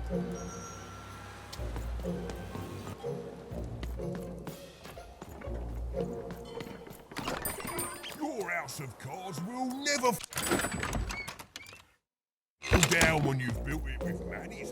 Your house of cards will never fall down when you've built it with Manny's.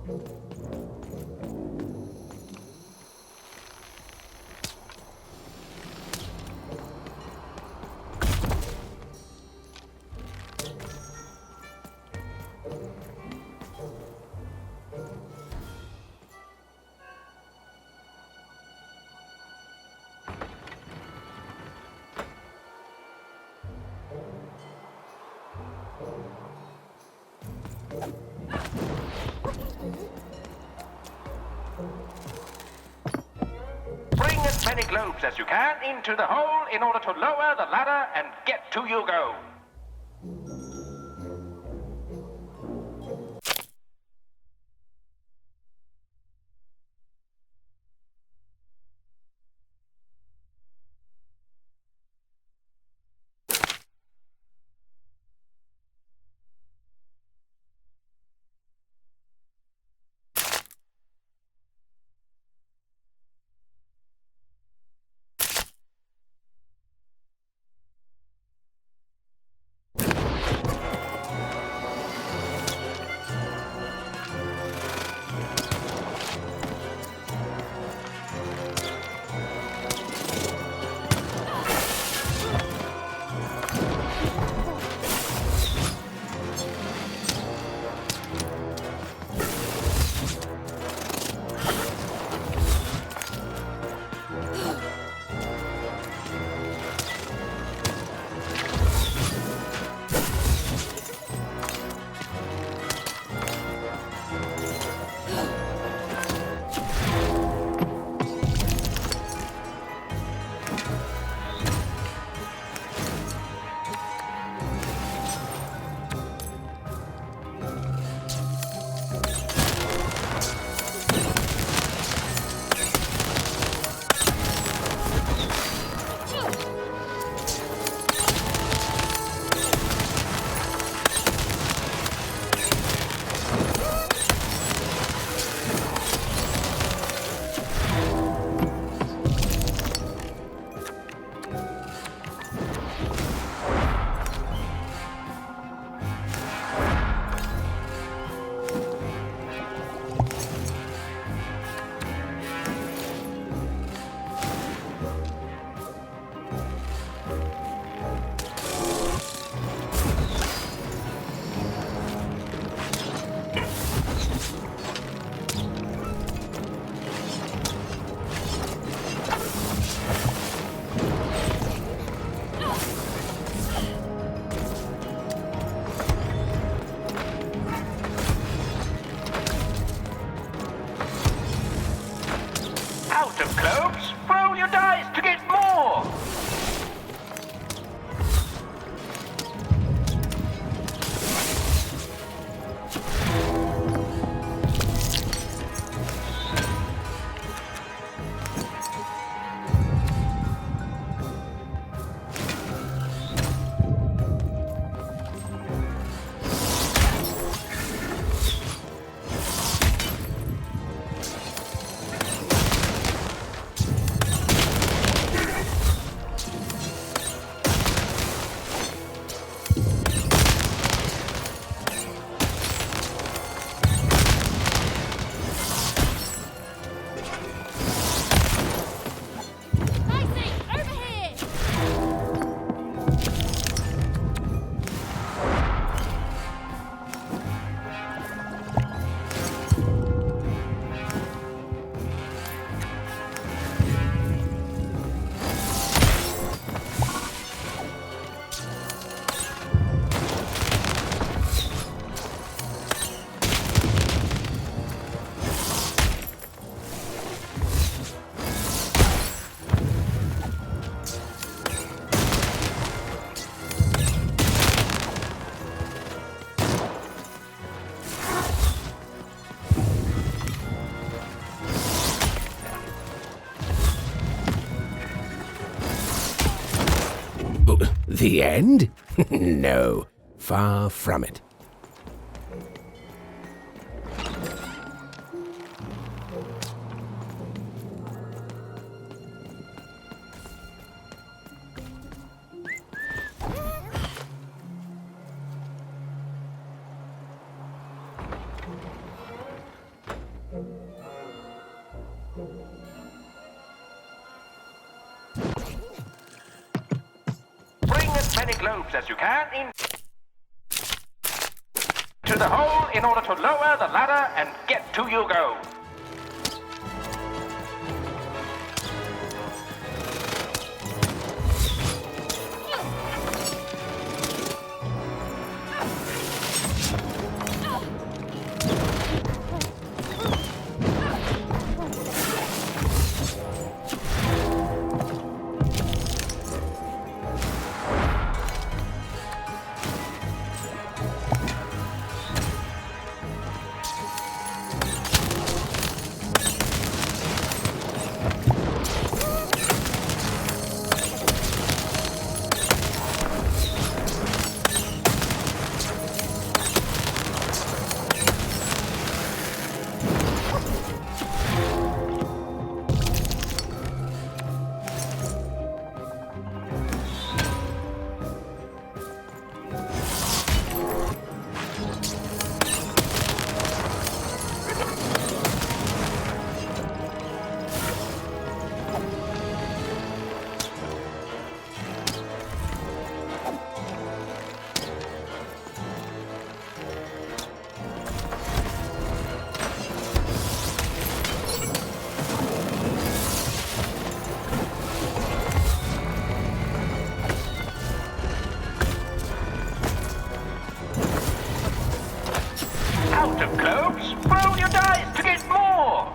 Bring as many globes as you can into the hole in order to lower the ladder and get to your goal. Out of globes, roll your dice to get more! The end? No, far from it. globes as you can into the hole in order to lower the ladder and get to you go. Out of globes, roll your dice to get more.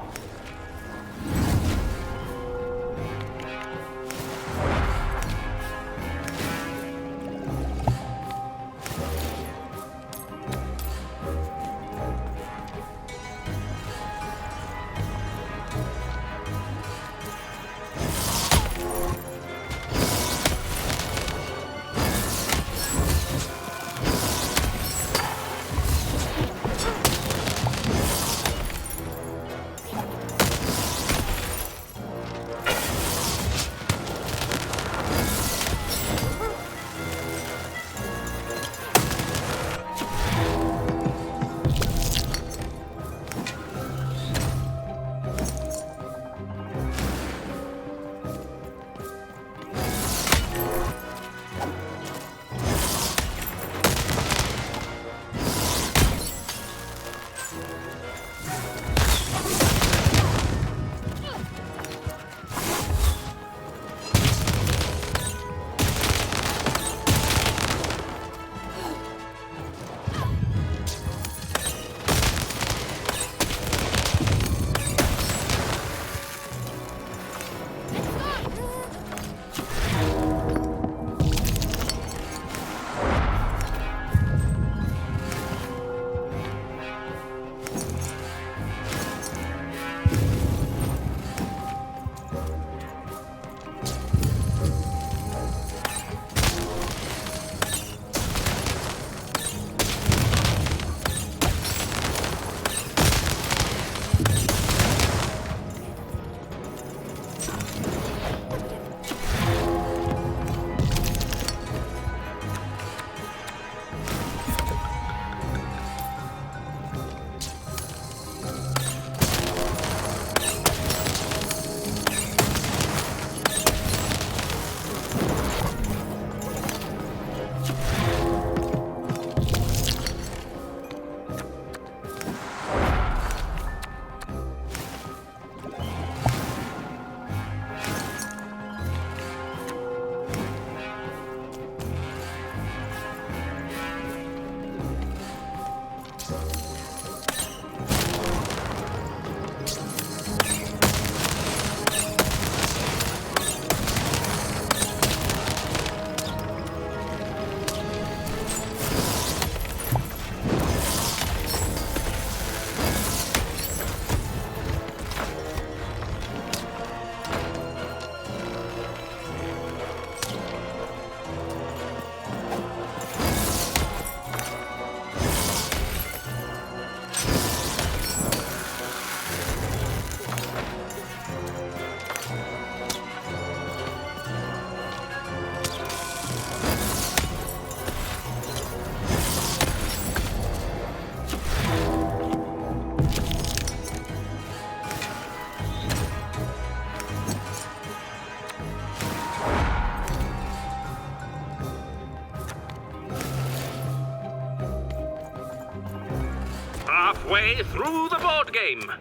halfway through the board game.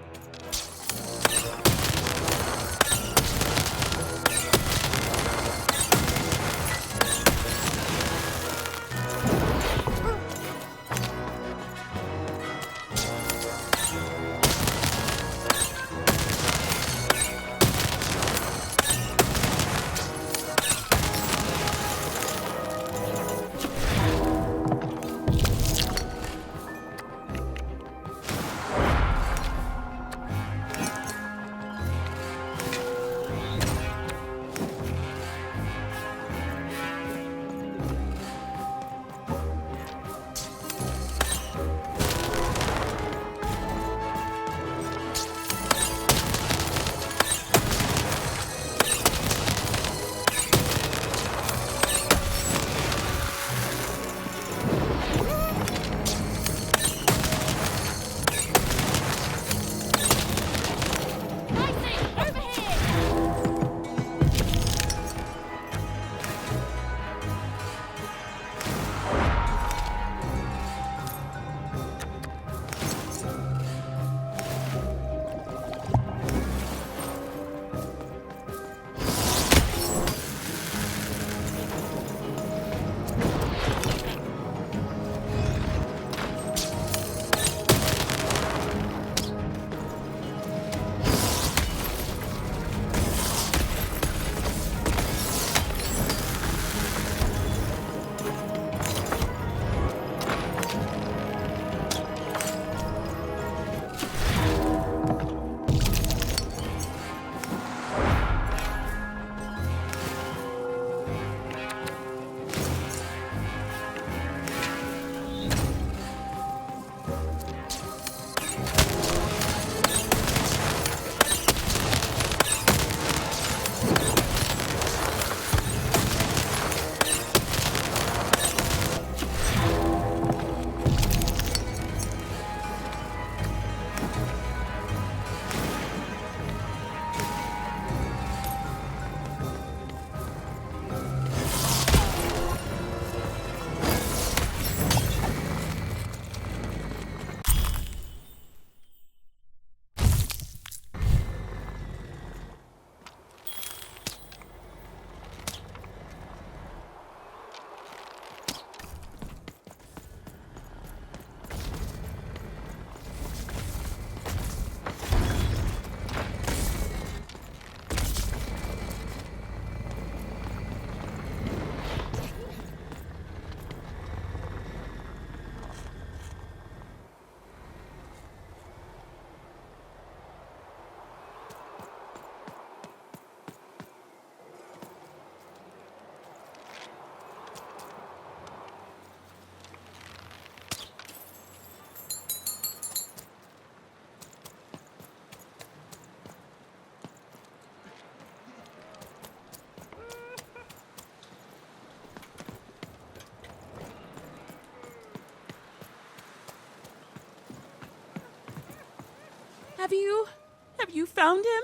Have you found him?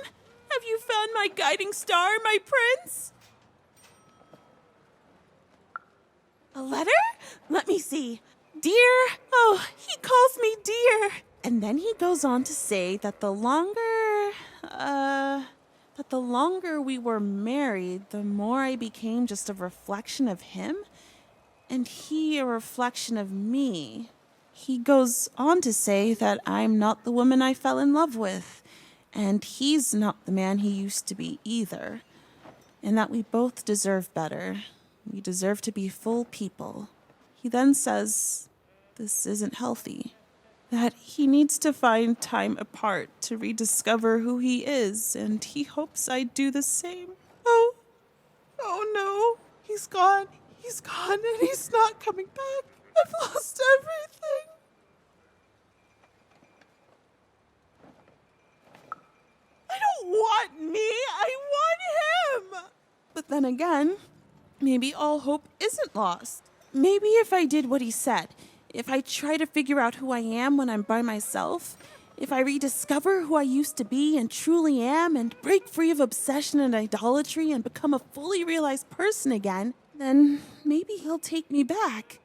Have you found my guiding star, my prince? A letter? Let me see. Dear, oh, he calls me dear. And then he goes on to say that the longer we were married, the more I became just a reflection of him, and he a reflection of me. He goes on to say that I'm not the woman I fell in love with, and he's not the man he used to be either, and that we both deserve better. We deserve to be full people. He then says this isn't healthy, that he needs to find time apart to rediscover who he is, and he hopes I do the same. Oh no, he's gone, and he's not coming back. I've lost everything. I don't want me, I want him! But then again, maybe all hope isn't lost. Maybe if I did what he said, if I try to figure out who I am when I'm by myself, if I rediscover who I used to be and truly am and break free of obsession and idolatry and become a fully realized person again, then maybe he'll take me back.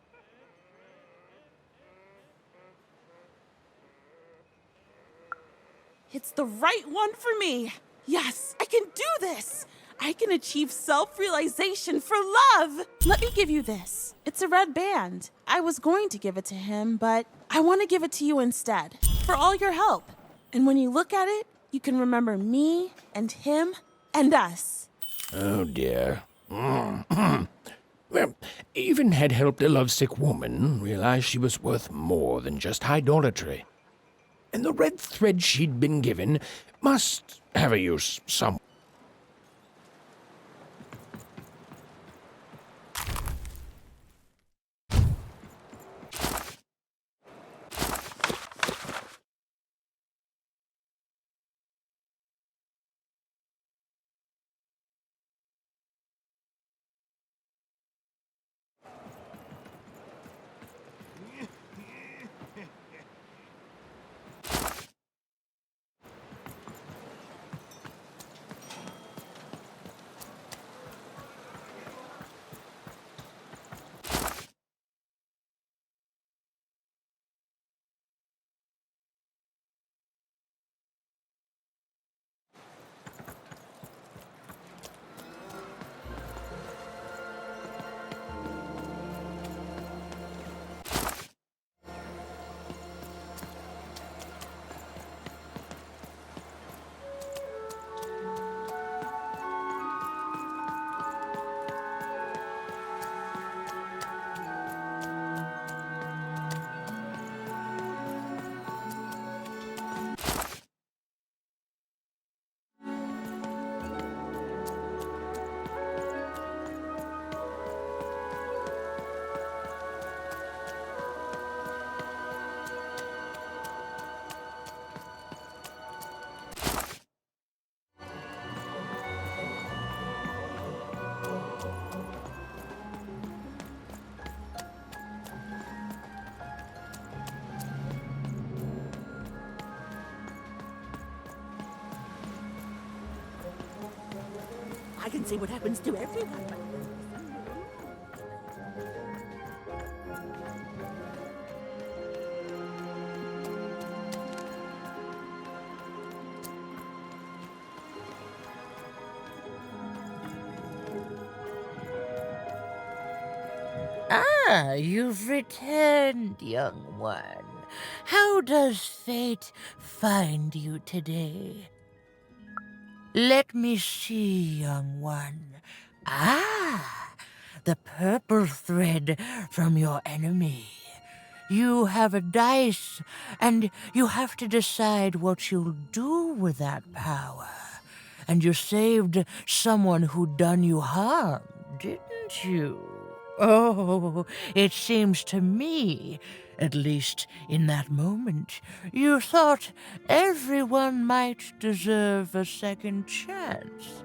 It's the right one for me. Yes, I can do this. I can achieve self-realization for love. Let me give you this. It's a red band. I was going to give it to him, but I want to give it to you instead for all your help. And when you look at it, you can remember me and him and us. Oh, dear. Well, even had helped a lovesick woman realize she was worth more than just idolatry. And the red thread she'd been given must have a use somewhere. I can see what happens to everyone. Ah, you've returned, young one. How does fate find you today? Let me see, young one. Ah, the purple thread from your enemy. You have a dice, and you have to decide what you'll do with that power. And you saved someone who'd done you harm, didn't you? Oh, it seems to me, at least in that moment, you thought everyone might deserve a second chance.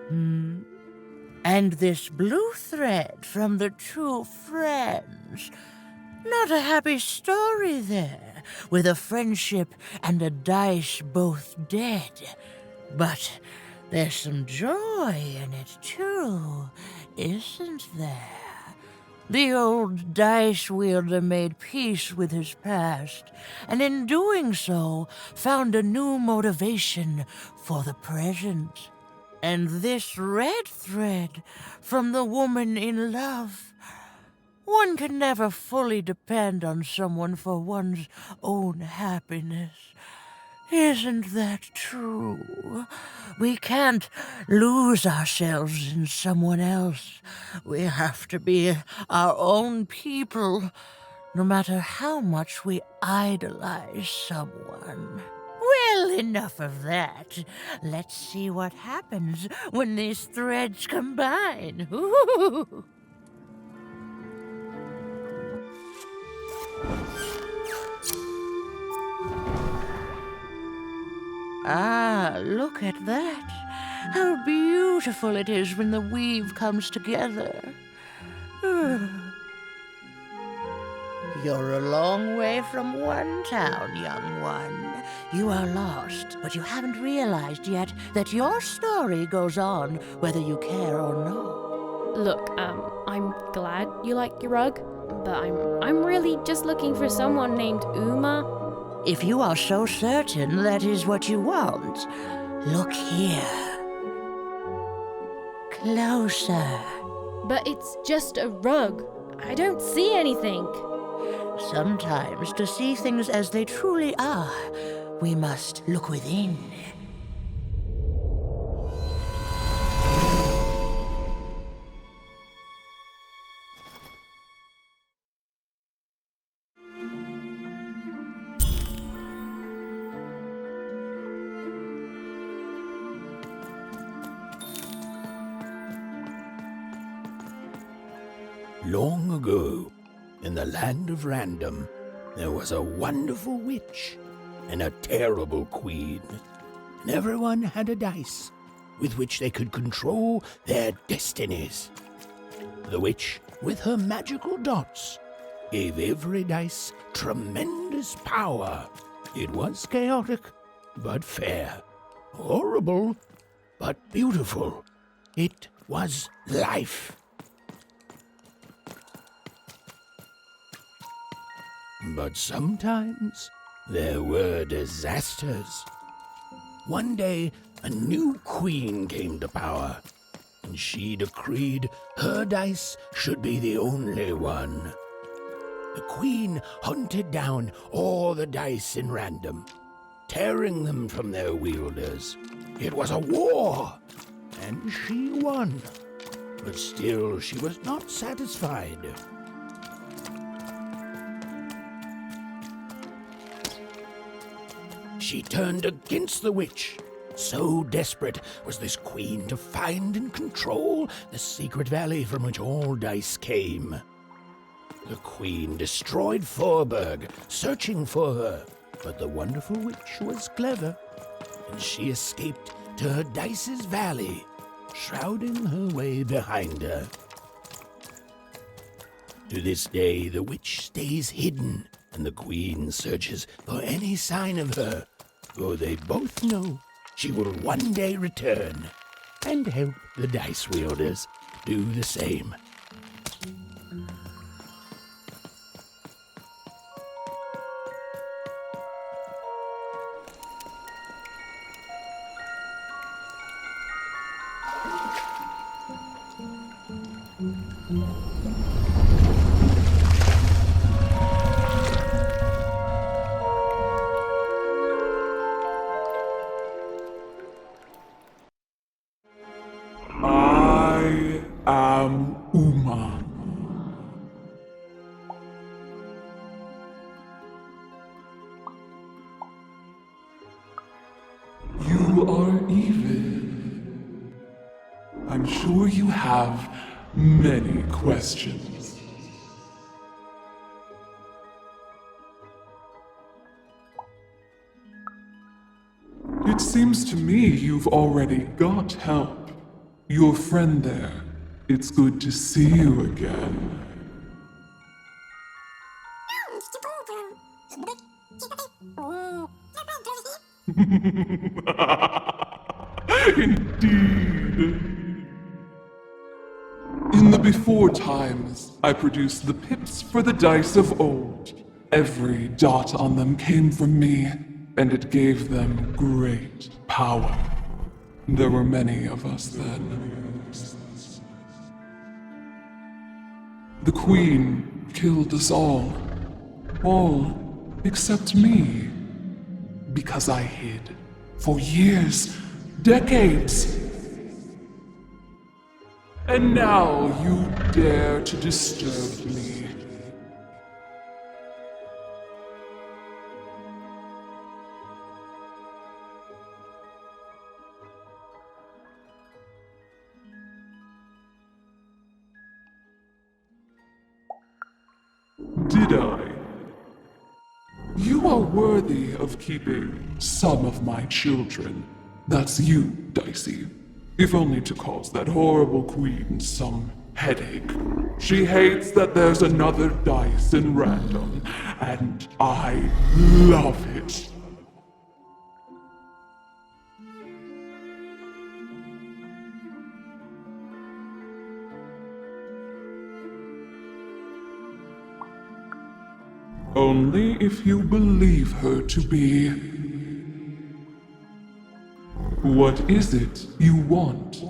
And this blue thread from the two friends. Not a happy story there, with a friendship and a dice both dead. But there's some joy in it, too, isn't there? The old dice wielder made peace with his past, and in doing so, found a new motivation for the present. And this red thread from the woman in love. One can never fully depend on someone for one's own happiness. Isn't that true? We can't lose ourselves in someone else. We have to be our own people, no matter how much we idolize someone. Well, enough of that. Let's see what happens when these threads combine. Ooh. Ah, look at that. How beautiful it is when the weave comes together. You're a long way from one town, young one. You are lost, but you haven't realized yet that your story goes on whether you care or not. Look, I'm glad you like your rug, but I'm really just looking for someone named Uma. If you are so certain that is what you want, look here. Closer. But it's just a rug. I don't see anything. Sometimes, to see things as they truly are, we must look within. Long ago, in the land of Random, there was a wonderful witch and a terrible queen. And everyone had a dice with which they could control their destinies. The witch, with her magical dots, gave every dice tremendous power. It was chaotic, but fair. Horrible, but beautiful. It was life. But sometimes there were disasters. One day, a new queen came to power, and she decreed her dice should be the only one. The queen hunted down all the dice in Random, tearing them from their wielders. It was a war, and she won. But still, she was not satisfied. She turned against the witch. So desperate was this queen to find and control the secret valley from which all dice came. The queen destroyed Forberg, searching for her, but the wonderful witch was clever, and she escaped to her dice's valley, shrouding her way behind her. To this day, the witch stays hidden, and the queen searches for any sign of her, for they both know she will one day return and help the dice wielders do the same. I am Uma. You are evil. I'm sure you have many questions. It seems to me you've already got help. Your friend there. It's good to see you again. Indeed. In the before times, I produced the pips for the dice of old. Every dot on them came from me, and it gave them great power. There were many of us then. The Queen killed us all. All except me. Because I hid. For years, decades. And now you dare to disturb me. Did I? You are worthy of keeping some of my children. That's you, Dicey. If only to cause that horrible queen some headache. She hates that there's another dice in Random, and I love it. Only if you believe her to be. What is it you want?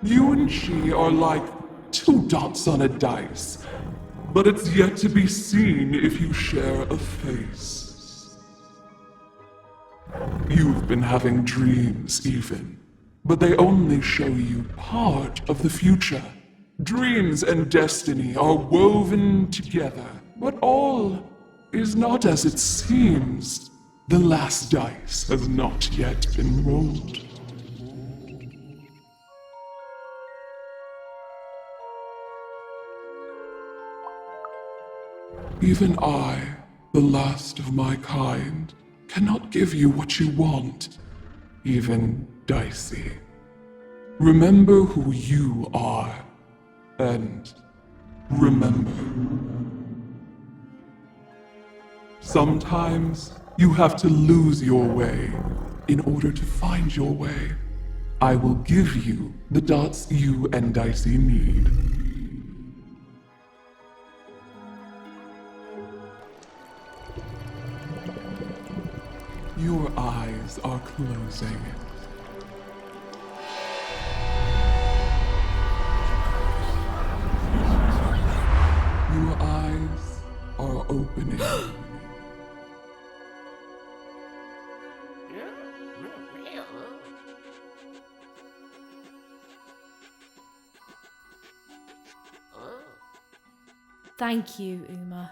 You and she are like two dots on a dice, but it's yet to be seen if you share a face. You've been having dreams even, but they only show you part of the future. Dreams and destiny are woven together, but all is not as it seems. The last dice has not yet been rolled. Even I, the last of my kind, cannot give you what you want, even Dicey. Remember who you are, and remember. Sometimes you have to lose your way in order to find your way. I will give you the dots you and Dicey need. Your eyes are closing. Your eyes are opening. Thank you, Uma.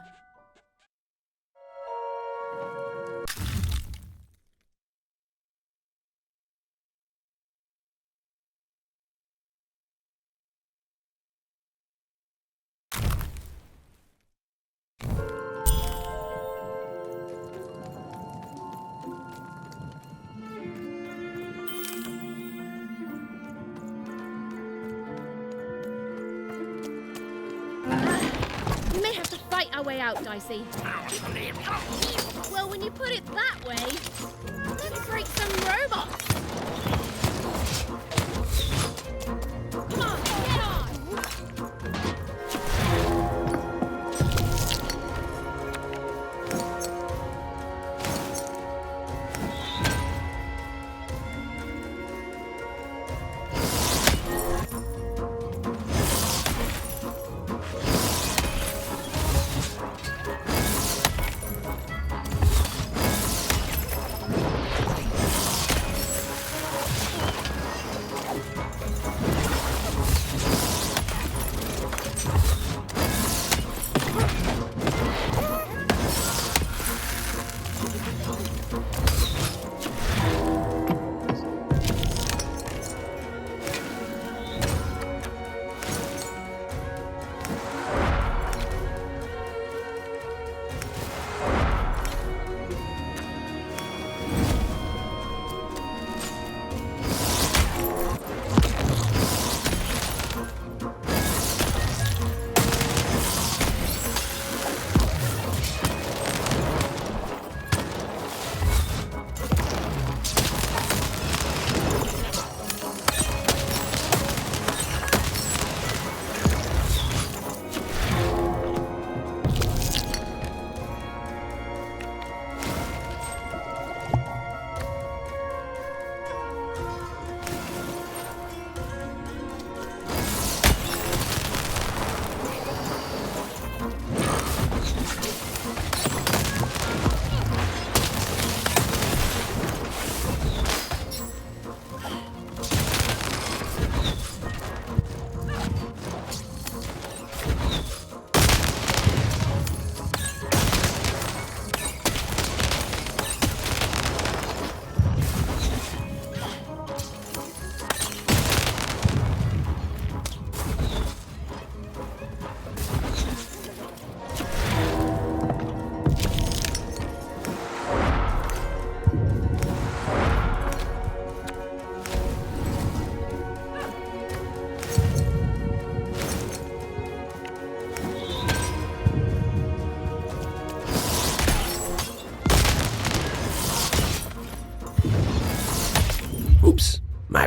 We may have to fight our way out, Dicey. Well, when you put it that way, let's break some robots. Come on, get on!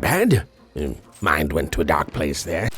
bad. Mind went to a dark place there.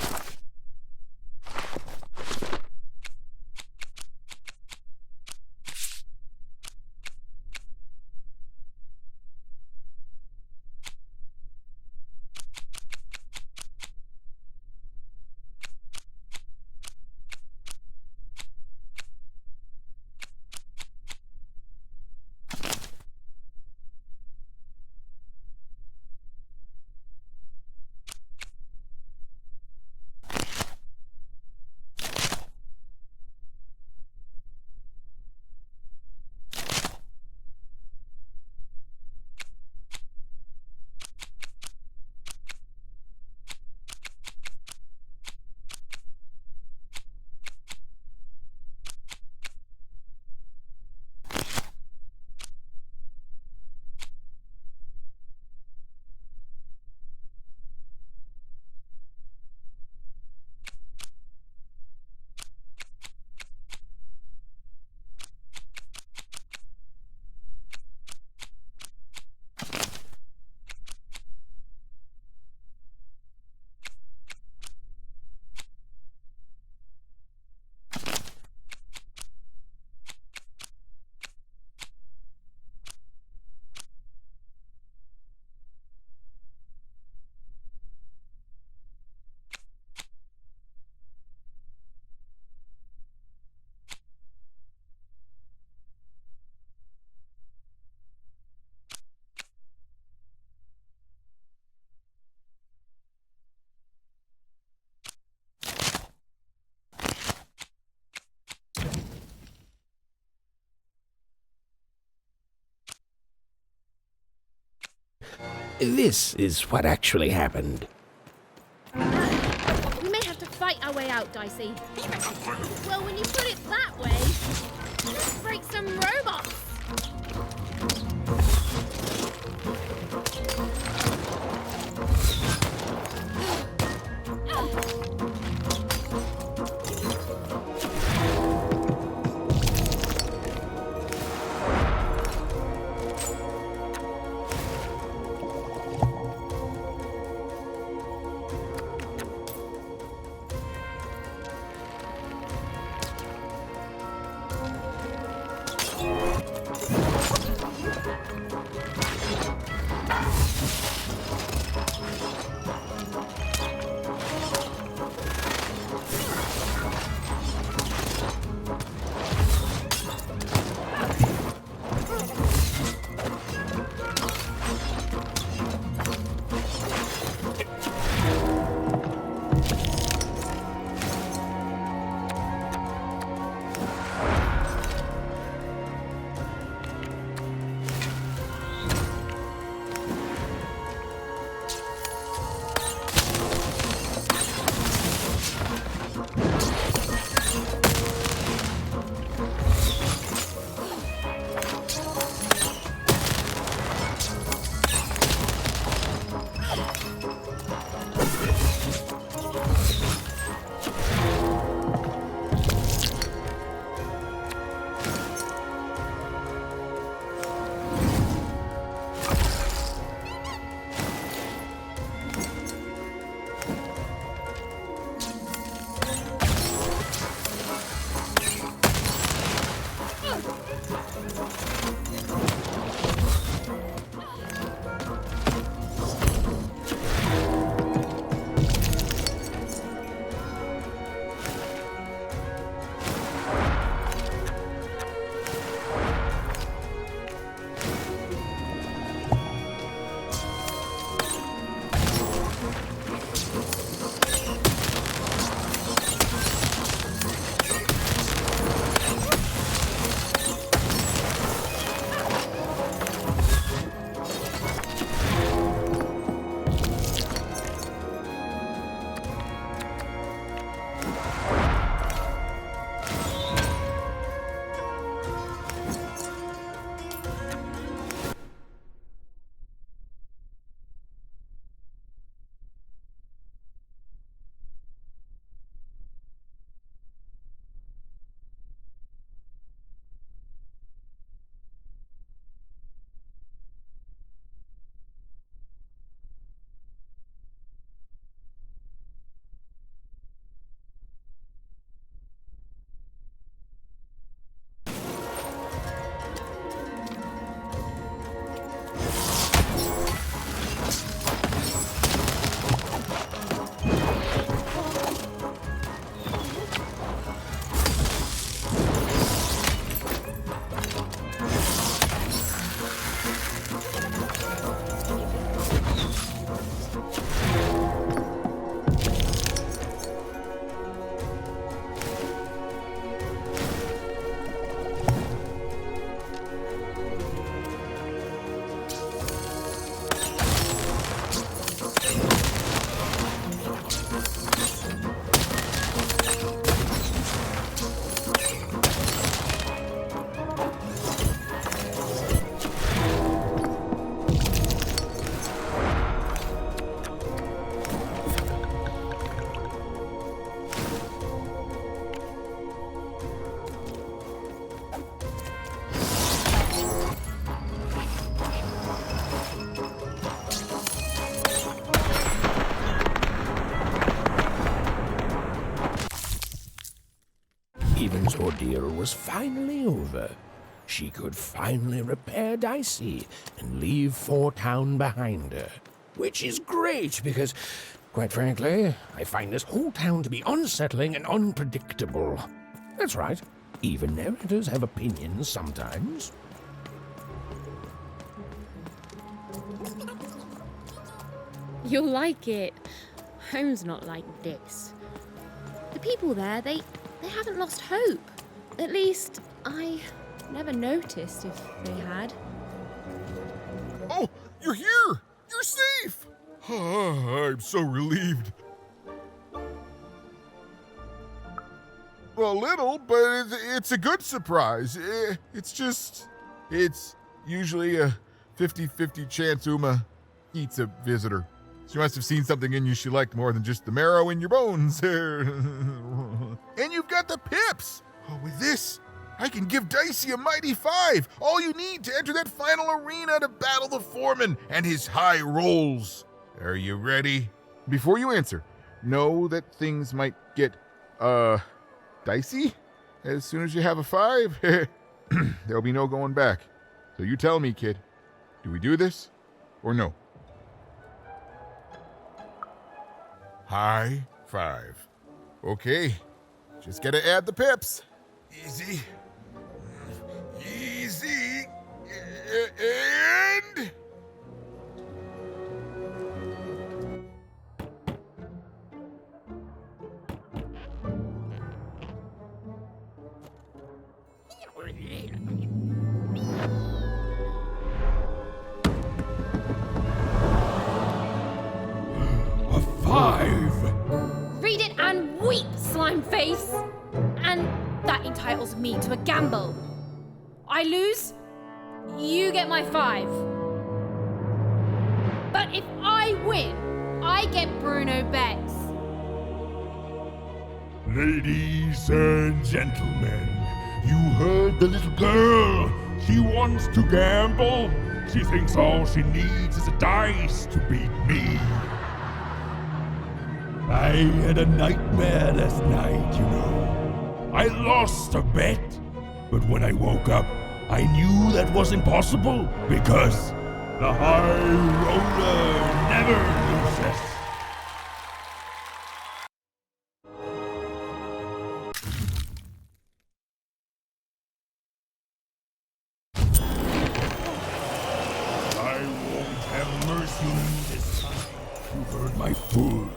This is what actually happened. We may have to fight our way out, Dicey. Well, when you put it that way, let's break some robots. Even's ordeal was finally over. She could finally repair Dicey and leave Four Town behind her. Which is great because, quite frankly, I find this whole town to be unsettling and unpredictable. That's right. Even narrators have opinions sometimes. You'll like it. Home's not like this. The people there, they haven't lost hope. At least, I never noticed if they had. Oh, you're here! You're safe! I'm so relieved. Well, a little, but it's a good surprise. It's usually a 50-50 chance Uma eats a visitor. She must have seen something in you she liked more than just the marrow in your bones. And you've got the pips! Oh, with this, I can give Dicey a mighty 5. All you need to enter that final arena to battle the foreman and his high rolls. Are you ready? Before you answer, know that things might get, dicey as soon as you have a 5. There'll be no going back. So you tell me, kid. Do we do this or no? High 5. Okay. Just gotta add the pips. Easy. Easy. And... A 5! Read it and weep, slime face! And that entitles me to a gamble. I lose, you get my 5. But if I win, I get Bruno Betts. Ladies and gentlemen, you heard the little girl. She wants to gamble. She thinks all she needs is a dice to beat me. I had a nightmare last night, you know. I lost a bet, but when I woke up, I knew that was impossible because the high roller never loses. I won't have mercy on you this time. You heard my fool.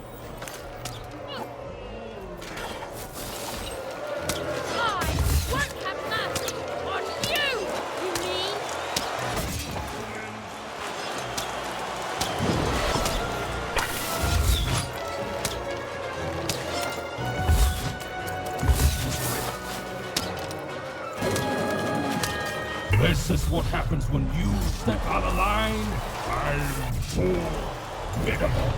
This is what happens when you step out of line. I'm formidable.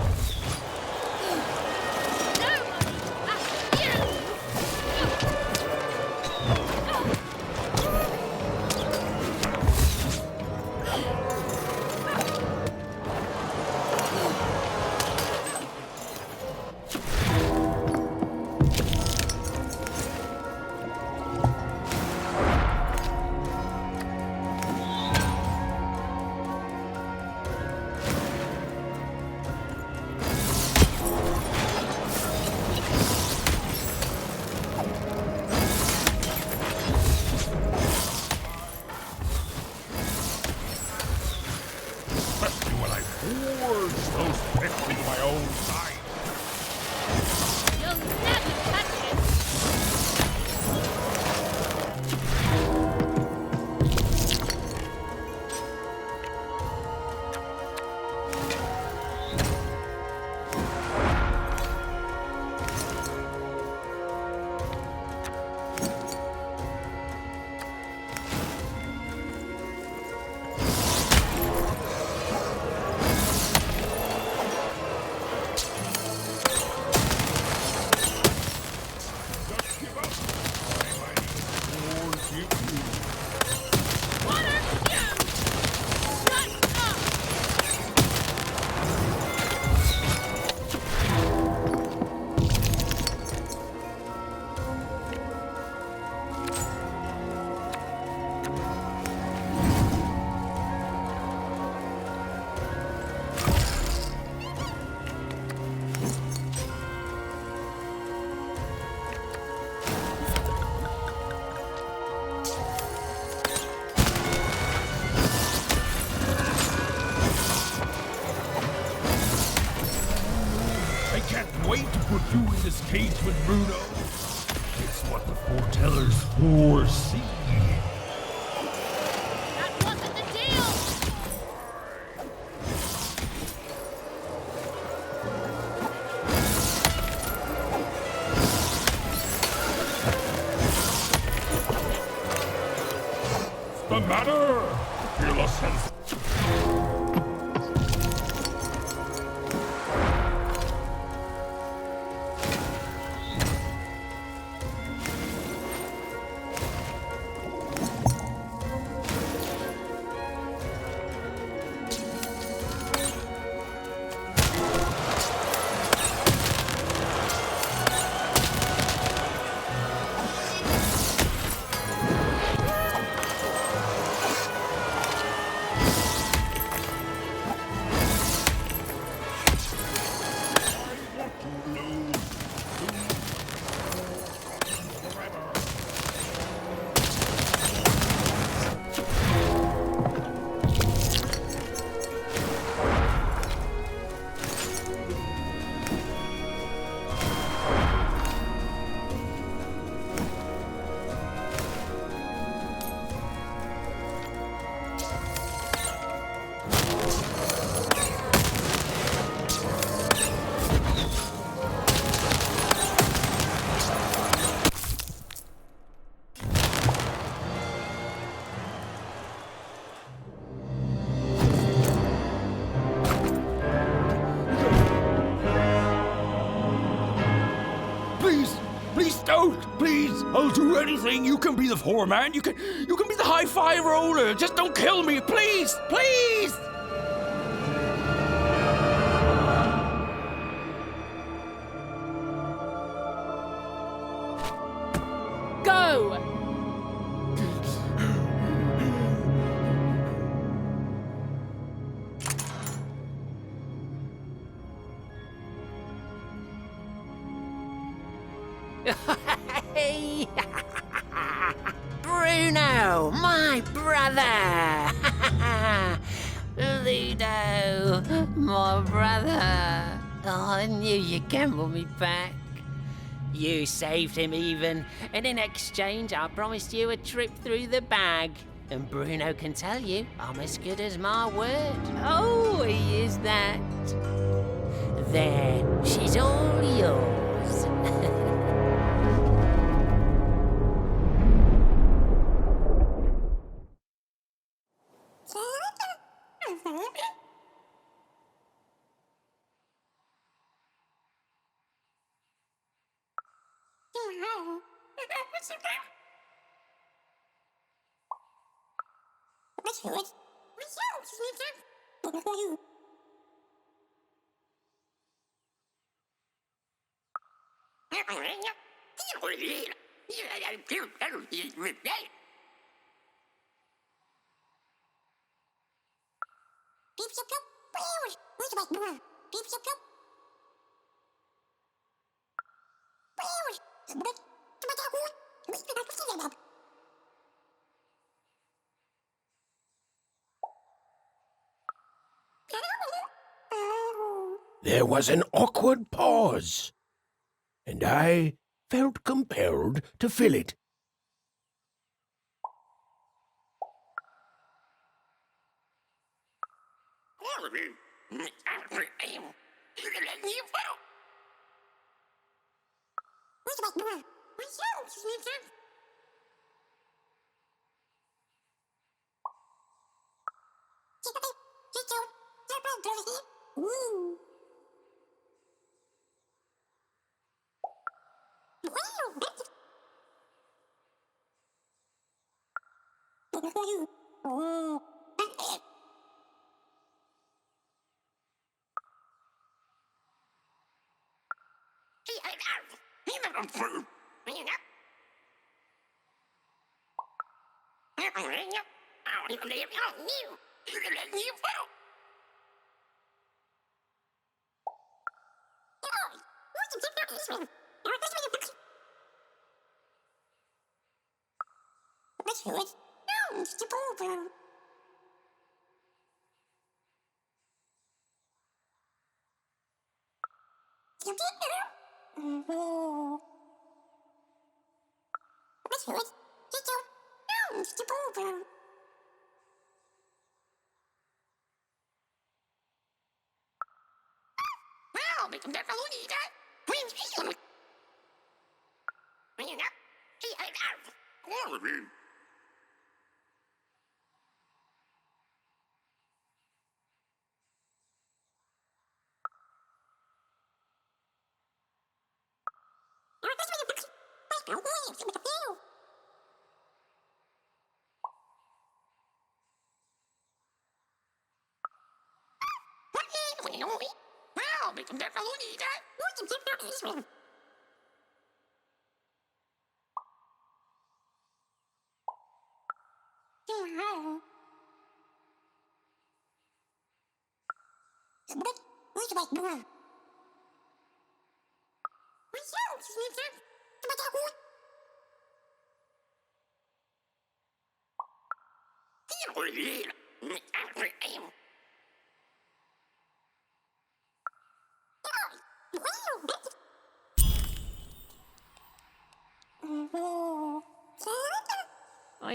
cage with Bruno. It's what the foretellers foresee. That wasn't the deal! The matter, fearless and... Please don't! Please! I'll do anything! You can be the foreman! You can be the high-fi roller! Just don't kill me! Please! Please! Go! Hey! Bruno, my brother! Ludo, my brother! Oh, I knew you'd gamble me back. You saved him even, and in exchange I promised you a trip through the bag. And Bruno can tell you I'm as good as my word. Oh, he is that. There, she's all yours. There was an awkward pause, and I felt compelled to fill it.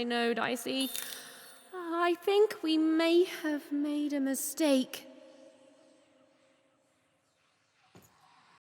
I know, Dicey. I think we may have made a mistake.